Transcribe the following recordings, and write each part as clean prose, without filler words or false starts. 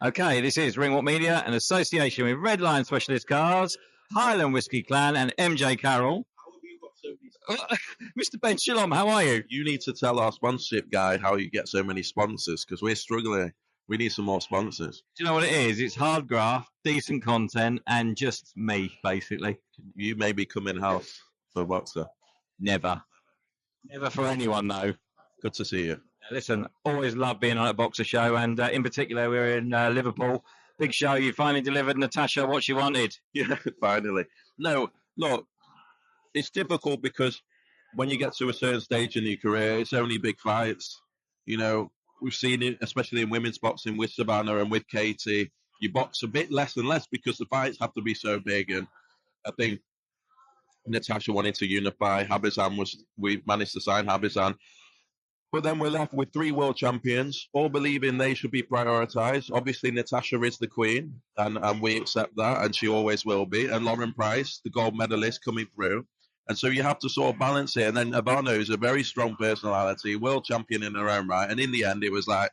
Okay, this is Ringwalk Media in association with Redline Specialist Cars, Highland Whiskey Clan, and MJ Carroll. Mr. Ben Shalom, how are you? You need to tell our sponsorship guy how you get so many sponsors, because we're struggling. We need some more sponsors. Do you know what it is? It's hard graft, decent content, and just me, basically. You maybe come in-house for Boxer. Never. Never for anyone, though. Good to see you. Listen, always love being on a Boxer show, and in particular, we're in Liverpool. Big show. You finally delivered Natasha what she wanted. Yeah, finally. No, look, it's difficult because when you get to a certain stage in your career, it's only big fights. You know, we've seen it, especially in women's boxing with Savannah and with Katie. You box a bit less and less because the fights have to be so big. And I think Natasha wanted to unify. We managed to sign Habizan. But then we're left with 3 world champions, all believing they should be prioritized. Obviously, Natasha is the queen, and we accept that, and she always will be. And Lauren Price, the gold medalist, coming through. And so you have to sort of balance it. And then Ivana is a very strong personality, world champion in her own right. And in the end, it was like,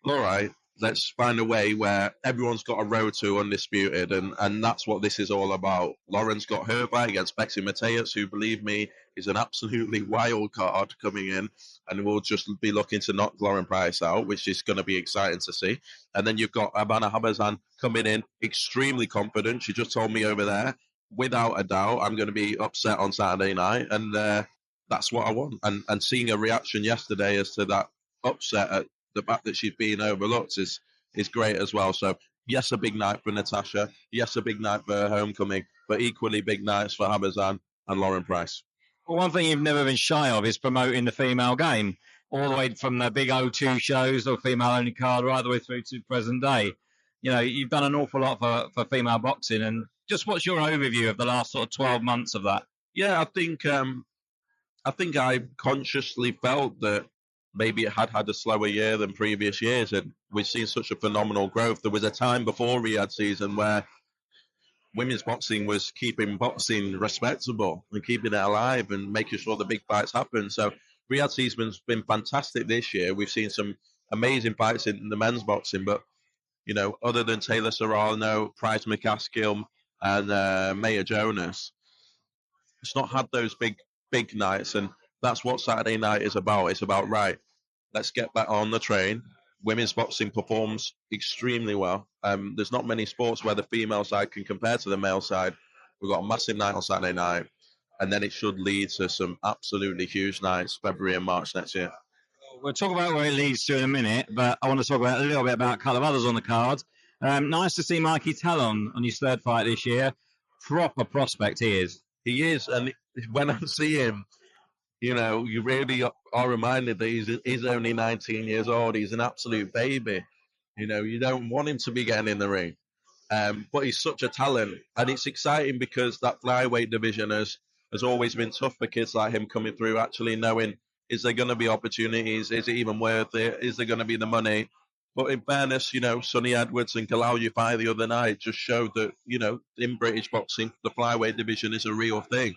all right, let's find a way where everyone's got a road to undisputed. And that's what this is all about. Lauren's got her fight against Bexy Mateus, who, believe me, is an absolutely wild card coming in. And we'll just be looking to knock Lauren Price out, which is going to be exciting to see. And then you've got Ivana Habazan coming in extremely confident. She just told me over there, without a doubt, I'm going to be upset on Saturday night. And that's what I want. And seeing a reaction yesterday as to that upset at the fact that she's being overlooked is great as well. So, yes, a big night for Natasha. Yes, a big night for her homecoming. But equally big nights for Habazan and Lauren Price. Well, one thing you've never been shy of is promoting the female game, all the way from the big O2 shows or female-only card right the way through to present day. You know, you've done an awful lot for female boxing. And just what's your overview of the last sort of 12 months of that? Yeah, I think I consciously felt that maybe it had a slower year than previous years, and we've seen such a phenomenal growth. There was a time before Riyadh season where women's boxing was keeping boxing respectable and keeping it alive and making sure the big fights happen. So Riyadh season's been fantastic this year. We've seen some amazing fights in the men's boxing, but you know, other than Taylor Serrano, Price McCaskill, and Maya Jonas, it's not had those big nights, and that's what Saturday night is about. It's about, right, let's get back on the train. Women's boxing performs extremely well. There's not many sports where the female side can compare to the male side. We've got a massive night on Saturday night, and then it should lead to some absolutely huge nights, February and March next year. We'll talk about where it leads to in a minute, but I want to talk about a little bit about a couple of others on the card. Nice to see Mikey Talon on his 3rd fight this year. Proper prospect he is. He is, and when I see him, you know, you really are reminded that he's only 19 years old. He's an absolute baby. You know, you don't want him to be getting in the ring. But he's such a talent. And it's exciting because that flyweight division has always been tough for kids like him coming through, actually knowing, is there going to be opportunities? Is it even worth it? Is there going to be the money? But in fairness, you know, Sonny Edwards and Galal Yufai the other night just showed that, you know, in British boxing, the flyweight division is a real thing.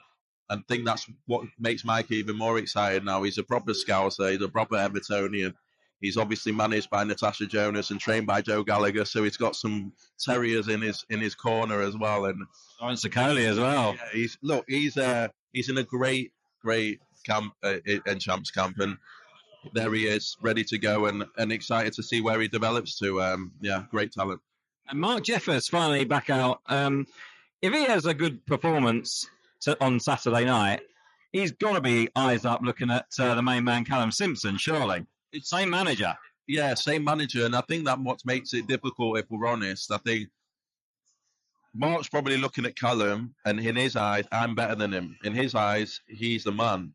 And I think that's what makes Mike even more excited now. He's a proper Scouser. He's a proper Evertonian. He's obviously managed by Natasha Jonas and trained by Joe Gallagher, so he's got some terriers in his corner as well. And Lawrence Sicoli as well. Yeah, he's in a great camp in Champs Camp, and there he is, ready to go and excited to see where he develops to. Great talent. And Mark Jeffers finally back out. If he has a good performance on Saturday night, he's got to be eyes up looking at the main man, Callum Simpson, surely. It's same manager. Yeah, same manager. And I think that's what makes it difficult, if we're honest. I think Mark's probably looking at Callum, and in his eyes, I'm better than him. In his eyes, he's the man.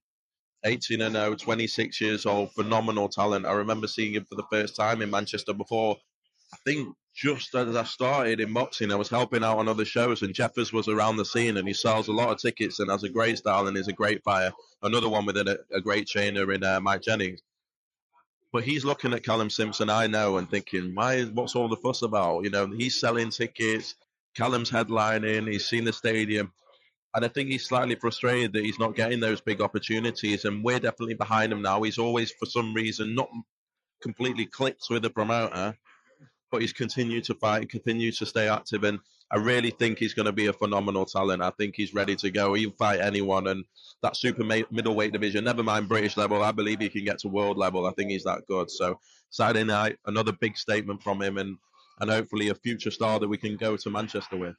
18-0, 26 years old, phenomenal talent. I remember seeing him for the first time in Manchester before. I think just as I started in boxing, I was helping out on other shows, and Jeffers was around the scene, and he sells a lot of tickets and has a great style and is a great fighter. Another one with a great trainer in Mike Jennings. But he's looking at Callum Simpson, I know, and thinking, what's all the fuss about? You know, he's selling tickets, Callum's headlining, he's seen the stadium. And I think he's slightly frustrated that he's not getting those big opportunities, and we're definitely behind him now. He's always, for some reason, not completely clicked with the promoter. but he's continued to fight, continues to stay active, and I really think he's going to be a phenomenal talent. I think he's ready to go. He'll fight anyone, and that middleweight division, never mind British level, I believe he can get to world level. I think he's that good. So Saturday night, another big statement from him, and hopefully a future star that we can go to Manchester with.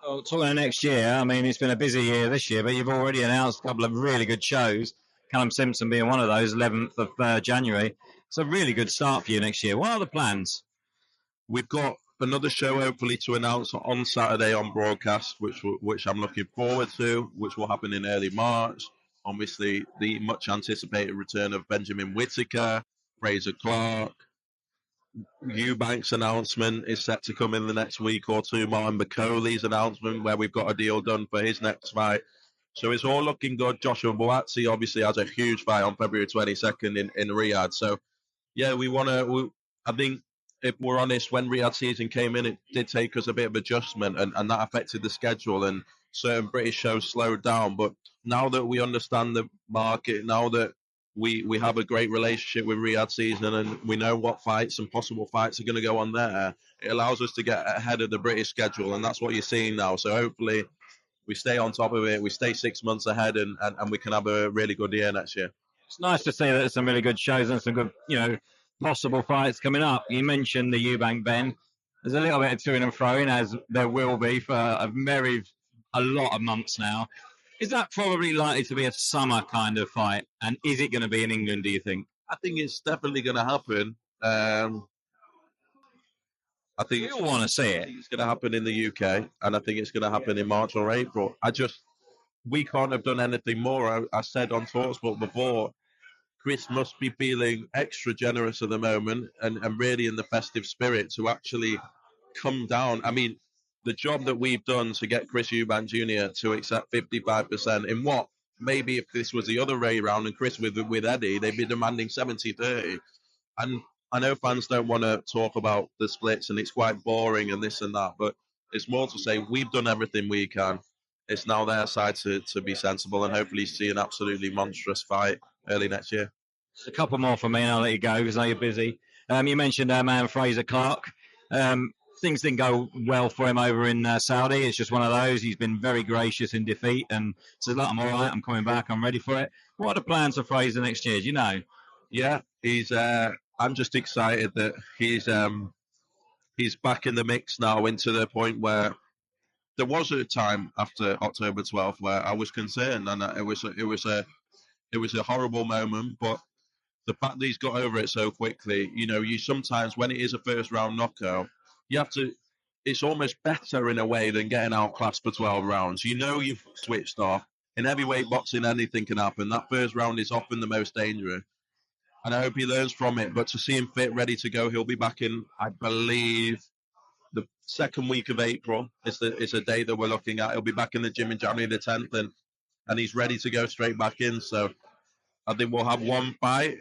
Well, talking of next year, I mean, it's been a busy year this year, but you've already announced a couple of really good shows. Callum Simpson being one of those, 11th of January. It's a really good start for you next year. What are the plans? We've got another show hopefully to announce on Saturday on broadcast, which I'm looking forward to, which will happen in early March. Obviously, the much anticipated return of Benjamin Whittaker, Frazer Clarke. Eubank's announcement is set to come in the next week or two. Martin Bacoli's announcement, where we've got a deal done for his next fight. So it's all looking good. Joshua Buatsi obviously has a huge fight on February 22nd in Riyadh. So, yeah, I think if we're honest, when Riyadh season came in, it did take us a bit of adjustment, and that affected the schedule, and certain British shows slowed down. But now that we understand the market, now that we have a great relationship with Riyadh season, and we know what fights and possible fights are going to go on there, it allows us to get ahead of the British schedule, and that's what you're seeing now. So hopefully we stay on top of it, we stay 6 months ahead, and we can have a really good year next year. It's nice to see that there's some really good shows and some good, possible fights coming up. You mentioned the Eubank Ben. There's a little bit of to and fro-in, as there will be for a lot of months now. Is that probably likely to be a summer kind of fight? And is it going to be in England, do you think? I think it's definitely going to happen. I think we all want to see it. It's going to happen in the UK, and I think it's going to happen in March or April. We can't have done anything more. I said on TalkSport before, Chris must be feeling extra generous at the moment and really in the festive spirit to actually come down. I mean, the job that we've done to get Chris Eubank Jr. to accept 55% in what maybe if this was the other way round and Chris with Eddie, they'd be demanding 70-30. And I know fans don't want to talk about the splits and it's quite boring and this and that, but it's more to say we've done everything we can. It's now their side to be sensible and hopefully see an absolutely monstrous fight early next year. A couple more for me and I'll let you go because I know you're busy. You mentioned our man Frazer Clarke. Things didn't go well for him over in Saudi. It's just one of those. He's been very gracious in defeat and says, look, I'm all right, I'm coming back, I'm ready for it. What are the plans for Frazer next year? Do you know? Yeah, I'm just excited that he's back in the mix now, into the point where there was a time after October 12th where I was concerned, and it was a horrible moment. But the fact that he's got over it so quickly, you sometimes, when it is a first round knockout, you have to. It's almost better in a way than getting outclassed for 12 rounds. You've switched off. In heavyweight boxing, anything can happen. That first round is often the most dangerous. And I hope he learns from it. But to see him fit, ready to go, he'll be back in, I believe, the second week of April. It's a day that we're looking at. He'll be back in the gym in January the 10th, and he's ready to go straight back in. So I think we'll have one fight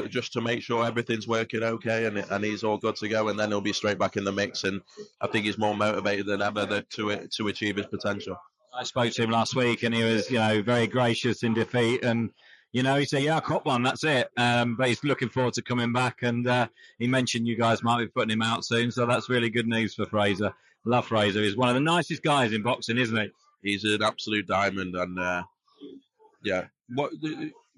just to make sure everything's working okay and he's all good to go, and then he'll be straight back in the mix. And I think he's more motivated than ever to achieve his potential. I spoke to him last week, and he was, very gracious in defeat, and he said, "Yeah, I caught one. That's it." But he's looking forward to coming back, and he mentioned you guys might be putting him out soon, so that's really good news for Frazer. Love Frazer. He's one of the nicest guys in boxing, isn't he? He's an absolute diamond, and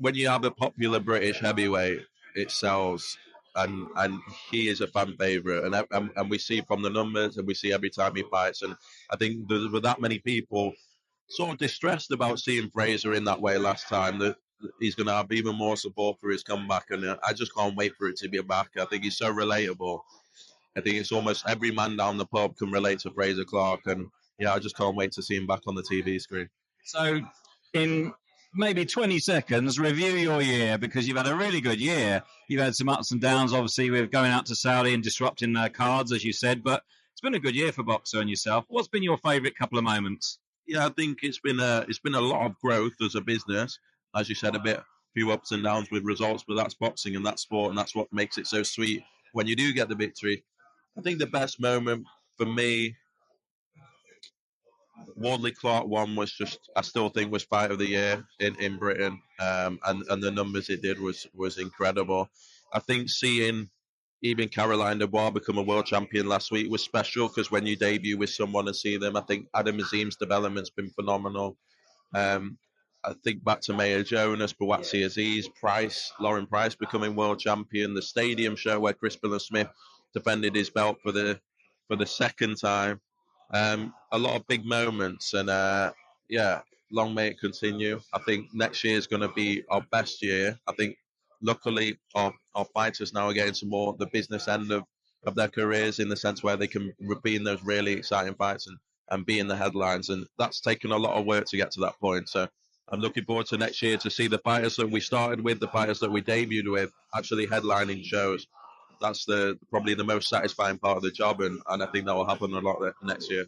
when you have a popular British heavyweight, it sells, and he is a fan favourite, and we see from the numbers, and we see every time he fights, and I think there were that many people sort of distressed about seeing Frazer in that way last time that he's going to have even more support for his comeback, and I just can't wait for it to be back. I think he's so relatable. I think it's almost every man down the pub can relate to Frazer Clarke, and yeah, I just can't wait to see him back on the TV screen. So, in maybe 20 seconds, review your year, because you've had a really good year. You've had some ups and downs, obviously, with going out to Saudi and disrupting their cards, as you said, but it's been a good year for Boxer and yourself. What's been your favourite couple of moments? Yeah, I think it's been a lot of growth as a business. As you said, a few ups and downs with results, but that's boxing and that's sport, and that's what makes it so sweet when you do get the victory. I think the best moment for me, Wardley Clark one was I still think was fight of the year in Britain, and the numbers it did was incredible. I think seeing even Caroline Dubois become a world champion last week was special, because when you debut with someone and see them, I think Adam Azim's development's been phenomenal. I think back to Maya Jonas, Bawatsi Aziz, Price, Lauren Price becoming world champion. The Stadium show where Chris Smith defended his belt for the second time. A lot of big moments, and yeah, long may it continue. I think next year is going to be our best year. I think luckily our fighters now are getting some more the business end of their careers, in the sense where they can be in those really exciting fights and be in the headlines, and that's taken a lot of work to get to that point. So I'm looking forward to next year to see the fighters that we started with, the fighters that we debuted with, actually headlining shows. That's probably the most satisfying part of the job, and I think that will happen a lot next year.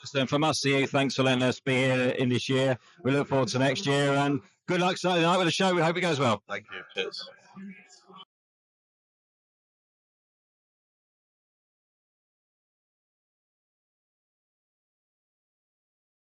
So from us to you, thanks for letting us be here in this year. We look forward to next year, and good luck Saturday night with the show. We hope it goes well. Thank you. Cheers.